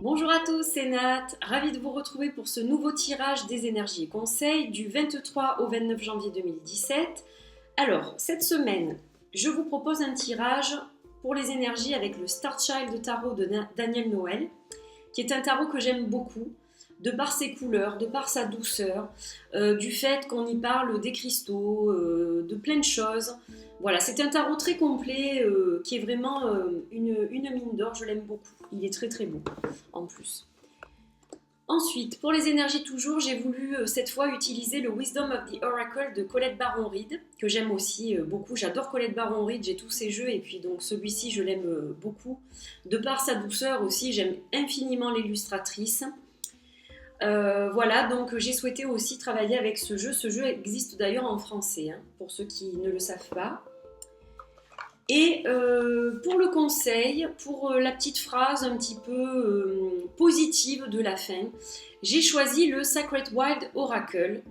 Bonjour à tous, c'est Nat, ravie de vous retrouver pour ce nouveau tirage des énergies et conseils du 23 au 29 janvier 2017. Alors, cette semaine, je vous propose un tirage pour les énergies avec le Star Child Tarot de Daniel Noël, qui est un tarot que j'aime beaucoup, de par ses couleurs, de par sa douceur, du fait qu'on y parle des cristaux, de plein de choses. Voilà, c'est un tarot très complet qui est vraiment une mine d'or, je l'aime beaucoup. Il est très très beau en plus. Ensuite, pour les énergies toujours, j'ai voulu cette fois utiliser le Wisdom of the Oracle de Colette Baron-Reid, que j'aime aussi beaucoup. J'adore Colette Baron-Reid, j'ai tous ses jeux et puis donc celui-ci je l'aime beaucoup. De par sa douceur aussi, j'aime infiniment l'illustratrice. Voilà, donc j'ai souhaité aussi travailler avec ce jeu. Ce jeu existe d'ailleurs en français, hein, pour ceux qui ne le savent pas. Et pour le conseil, pour la petite phrase un petit peu positive de la fin, j'ai choisi le Sacred Wild Oracle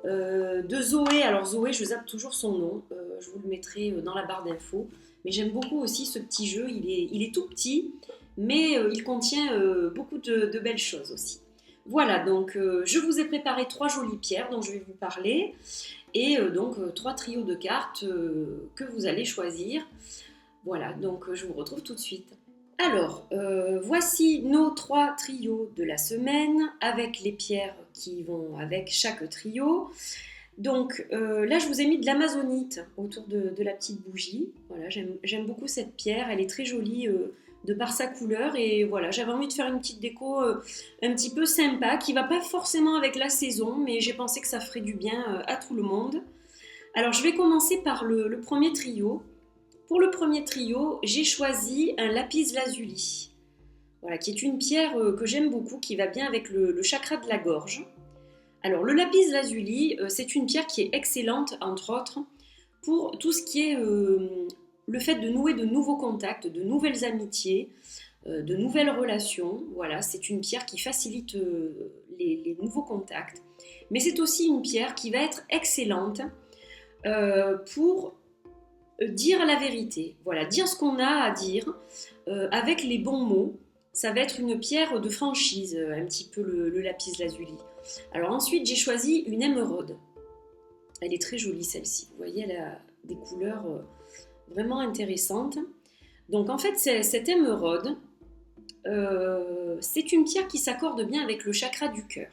de Zoé. Alors Zoé, je zappe toujours son nom, je vous le mettrai dans la barre d'infos. Mais j'aime beaucoup aussi ce petit jeu, il est tout petit, mais il contient beaucoup de belles choses aussi. Voilà, donc je vous ai préparé 3 jolies pierres dont je vais vous parler et donc 3 trios de cartes que vous allez choisir. Voilà, donc je vous retrouve tout de suite. Alors, voici nos 3 trios de la semaine avec les pierres qui vont avec chaque trio. Donc là, je vous ai mis de l'amazonite autour de la petite bougie. Voilà, j'aime beaucoup cette pierre, elle est très jolie de par sa couleur et voilà, j'avais envie de faire une petite déco un petit peu sympa qui va pas forcément avec la saison, mais j'ai pensé que ça ferait du bien à tout le monde. Alors je vais commencer par le premier trio. Pour le premier trio, j'ai choisi un lapis lazuli, voilà, qui est une pierre que j'aime beaucoup, qui va bien avec le chakra de la gorge. Alors le lapis lazuli, c'est une pierre qui est excellente, entre autres, pour tout ce qui est le fait de nouer de nouveaux contacts, de nouvelles amitiés, de nouvelles relations. Voilà, c'est une pierre qui facilite les nouveaux contacts. Mais c'est aussi une pierre qui va être excellente pour dire la vérité. Voilà, dire ce qu'on a à dire avec les bons mots. Ça va être une pierre de franchise, un petit peu le lapis lazuli. Alors ensuite, j'ai choisi une émeraude. Elle est très jolie celle-ci. Vous voyez, elle a des couleurs vraiment intéressante. Donc en fait, cette émeraude, c'est une pierre qui s'accorde bien avec le chakra du cœur.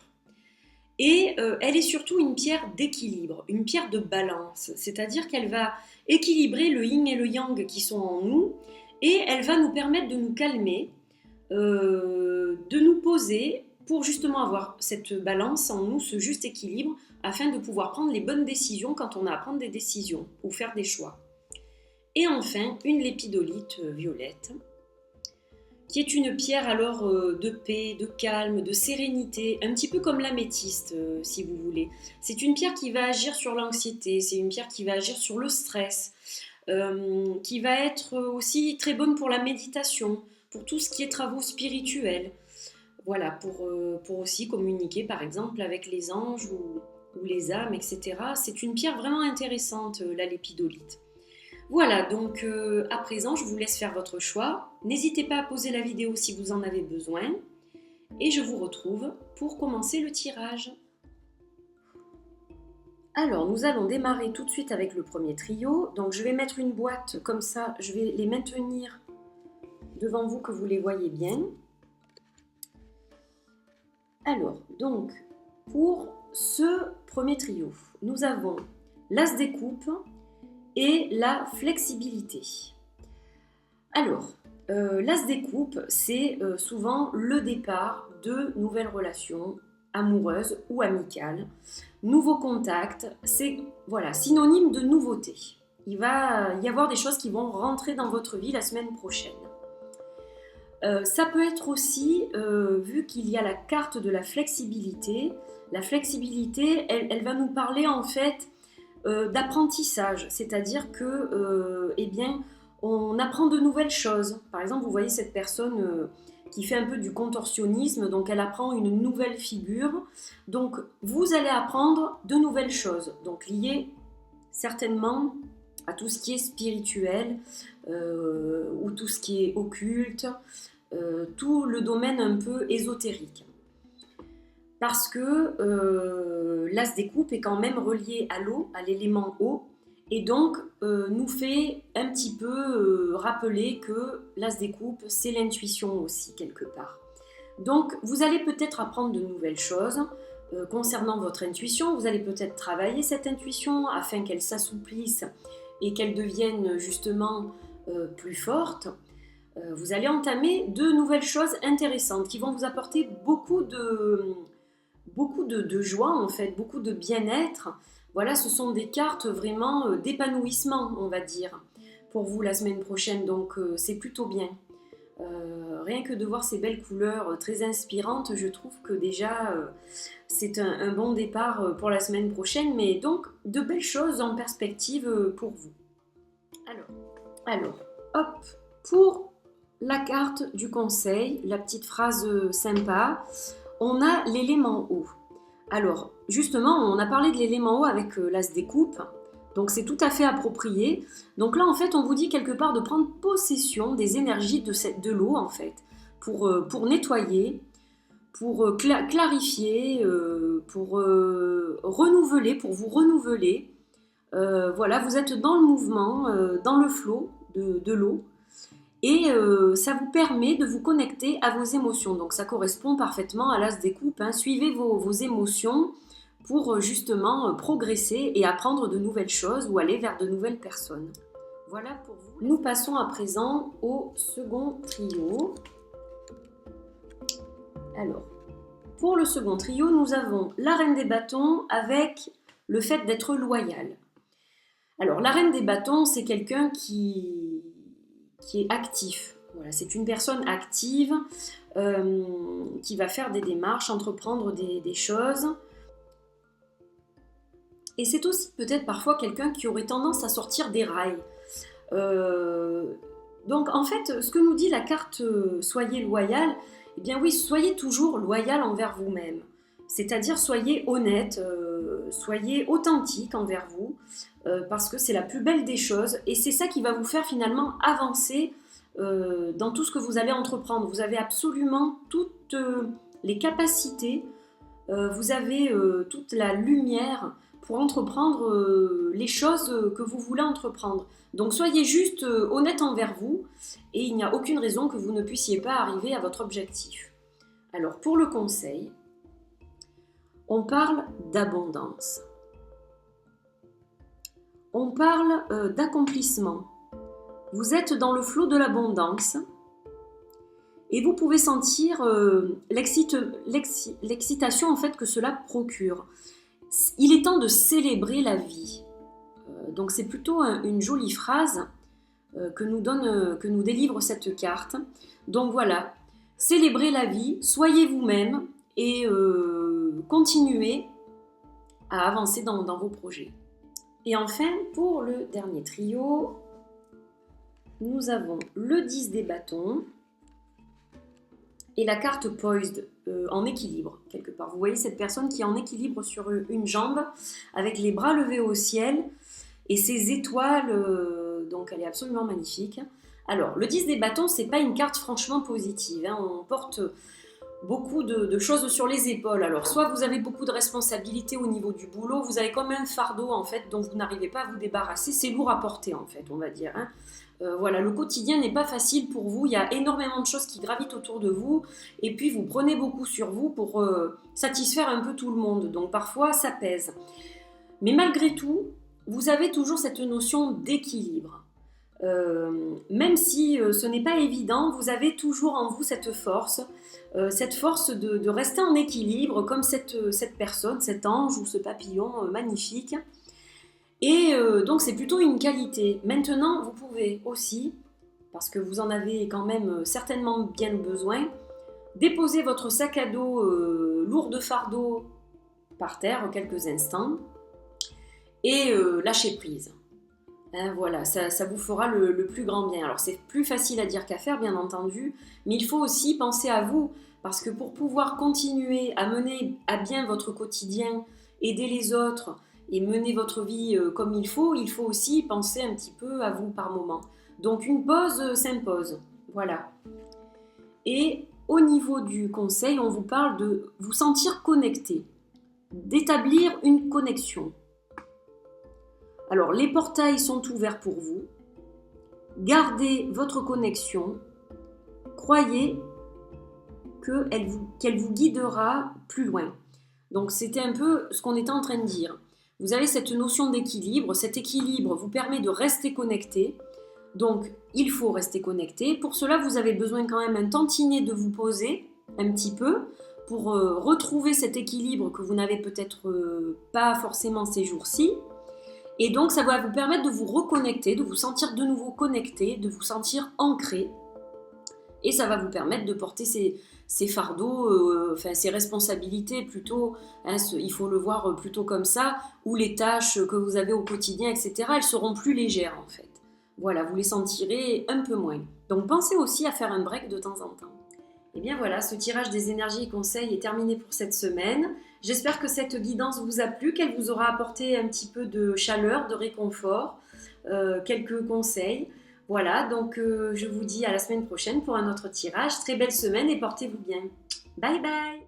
Et elle est surtout une pierre d'équilibre, une pierre de balance. C'est-à-dire qu'elle va équilibrer le yin et le yang qui sont en nous et elle va nous permettre de nous calmer, de nous poser pour justement avoir cette balance en nous, ce juste équilibre, afin de pouvoir prendre les bonnes décisions quand on a à prendre des décisions ou faire des choix. Et enfin, une lépidolite violette, qui est une pierre alors de paix, de calme, de sérénité, un petit peu comme l'améthyste, si vous voulez. C'est une pierre qui va agir sur l'anxiété, c'est une pierre qui va agir sur le stress, qui va être aussi très bonne pour la méditation, pour tout ce qui est travaux spirituels. Voilà, pour aussi communiquer par exemple avec les anges ou les âmes, etc. C'est une pierre vraiment intéressante, la lépidolite. Voilà, donc à présent, je vous laisse faire votre choix. N'hésitez pas à poser la vidéo si vous en avez besoin. Et je vous retrouve pour commencer le tirage. Alors, nous allons démarrer tout de suite avec le premier trio. Donc, je vais mettre une boîte comme ça. Je vais les maintenir devant vous que vous les voyez bien. Alors, donc, pour ce premier trio, nous avons l'As des coupes et la flexibilité. Alors, l'As des coupes, c'est souvent le départ de nouvelles relations amoureuses ou amicales. Nouveaux contacts, c'est voilà, synonyme de nouveauté. Il va y avoir des choses qui vont rentrer dans votre vie la semaine prochaine. Ça peut être aussi, vu qu'il y a la carte de la flexibilité, elle va nous parler en fait d'apprentissage, c'est-à-dire que eh bien, on apprend de nouvelles choses. Par exemple, vous voyez cette personne qui fait un peu du contorsionnisme, donc elle apprend une nouvelle figure. Donc vous allez apprendre de nouvelles choses, donc liées certainement à tout ce qui est spirituel ou tout ce qui est occulte. tout le domaine un peu ésotérique. Parce que l'as des coupes est quand même relié à l'eau, à l'élément eau, et donc nous fait un petit peu rappeler que l'as des coupes, c'est l'intuition aussi, quelque part. Donc vous allez peut-être apprendre de nouvelles choses concernant votre intuition, vous allez peut-être travailler cette intuition afin qu'elle s'assouplisse et qu'elle devienne justement plus forte. Vous allez entamer de nouvelles choses intéressantes qui vont vous apporter beaucoup de joie en fait, beaucoup de bien-être. Voilà, ce sont des cartes vraiment d'épanouissement, on va dire, pour vous la semaine prochaine, donc c'est plutôt bien. Rien que de voir ces belles couleurs très inspirantes, je trouve que déjà c'est un bon départ pour la semaine prochaine, mais donc de belles choses en perspective pour vous. Alors, hop, pour la carte du conseil, la petite phrase sympa, on a l'élément eau. Alors, justement, on a parlé de l'élément eau avec l'as des coupes, donc c'est tout à fait approprié. Donc là, en fait, on vous dit quelque part de prendre possession des énergies de l'eau, en fait, pour nettoyer, pour clarifier, pour renouveler, pour vous renouveler. Voilà, vous êtes dans le mouvement, dans le flot de l'eau. Et ça vous permet de vous connecter à vos émotions. Donc ça correspond parfaitement à l'as des coupes. Hein. Suivez vos émotions pour justement progresser et apprendre de nouvelles choses ou aller vers de nouvelles personnes. Voilà pour vous. Nous passons à présent au second trio. Alors, pour le second trio, nous avons la reine des bâtons avec le fait d'être loyal. Alors, la reine des bâtons, c'est quelqu'un qui est actif. Voilà, c'est une personne active qui va faire des démarches, entreprendre des choses. Et c'est aussi peut-être parfois quelqu'un qui aurait tendance à sortir des rails. Donc en fait, ce que nous dit la carte soyez loyal, eh bien oui, soyez toujours loyal envers vous-même. C'est-à-dire soyez honnête, soyez authentique envers vous, parce que c'est la plus belle des choses et c'est ça qui va vous faire finalement avancer dans tout ce que vous allez entreprendre. Vous avez absolument toutes les capacités, vous avez toute la lumière pour entreprendre les choses que vous voulez entreprendre. Donc soyez juste honnête envers vous et il n'y a aucune raison que vous ne puissiez pas arriver à votre objectif. Alors pour le conseil, on parle d'abondance. On parle d'accomplissement. Vous êtes dans le flot de l'abondance et vous pouvez sentir l'excitation en fait que cela procure. Il est temps de célébrer la vie. Donc c'est plutôt une jolie phrase que nous délivre cette carte. Donc voilà, célébrez la vie, soyez vous-même et continuez à avancer dans vos projets. Et enfin, pour le dernier trio, nous avons le 10 des bâtons et la carte Poised, en équilibre, quelque part. Vous voyez cette personne qui est en équilibre sur une jambe, avec les bras levés au ciel, et ses étoiles, donc elle est absolument magnifique. Alors, le 10 des bâtons, c'est pas une carte franchement positive, hein. On porte beaucoup de choses sur les épaules. Alors, soit vous avez beaucoup de responsabilités au niveau du boulot, vous avez comme un fardeau, en fait, dont vous n'arrivez pas à vous débarrasser. C'est lourd à porter, en fait, on va dire, hein. Voilà, le quotidien n'est pas facile pour vous, il y a énormément de choses qui gravitent autour de vous, et puis vous prenez beaucoup sur vous pour satisfaire un peu tout le monde, donc parfois ça pèse. Mais malgré tout, vous avez toujours cette notion d'équilibre. Même si ce n'est pas évident, vous avez toujours en vous cette force de rester en équilibre, comme cette personne, cet ange ou ce papillon magnifique. Et donc c'est plutôt une qualité. Maintenant, vous pouvez aussi, parce que vous en avez quand même certainement bien besoin, déposer votre sac à dos lourd de fardeau par terre quelques instants et lâcher prise. Hein, voilà, ça vous fera le plus grand bien. Alors c'est plus facile à dire qu'à faire, bien entendu, mais il faut aussi penser à vous, parce que pour pouvoir continuer à mener à bien votre quotidien, aider les autres, et mener votre vie comme il faut aussi penser un petit peu à vous par moment. Donc une pause s'impose, voilà. Et au niveau du conseil, on vous parle de vous sentir connecté, d'établir une connexion. Alors, les portails sont ouverts pour vous. Gardez votre connexion. Croyez qu'elle vous guidera plus loin. Donc, c'était un peu ce qu'on était en train de dire. Vous avez cette notion d'équilibre. Cet équilibre vous permet de rester connecté. Donc, il faut rester connecté. Pour cela, vous avez besoin quand même un tantinet de vous poser un petit peu pour retrouver cet équilibre que vous n'avez peut-être pas forcément ces jours-ci. Et donc, ça va vous permettre de vous reconnecter, de vous sentir de nouveau connecté, de vous sentir ancré. Et ça va vous permettre de porter ces fardeaux, ces responsabilités plutôt, hein, il faut le voir plutôt comme ça, ou les tâches que vous avez au quotidien, etc., elles seront plus légères en fait. Voilà, vous les sentirez un peu moins. Donc pensez aussi à faire un break de temps en temps. Et bien voilà, ce tirage des énergies et conseils est terminé pour cette semaine. J'espère que cette guidance vous a plu, qu'elle vous aura apporté un petit peu de chaleur, de réconfort, quelques conseils. Voilà, donc je vous dis à la semaine prochaine pour un autre tirage. Très belle semaine et portez-vous bien. Bye bye!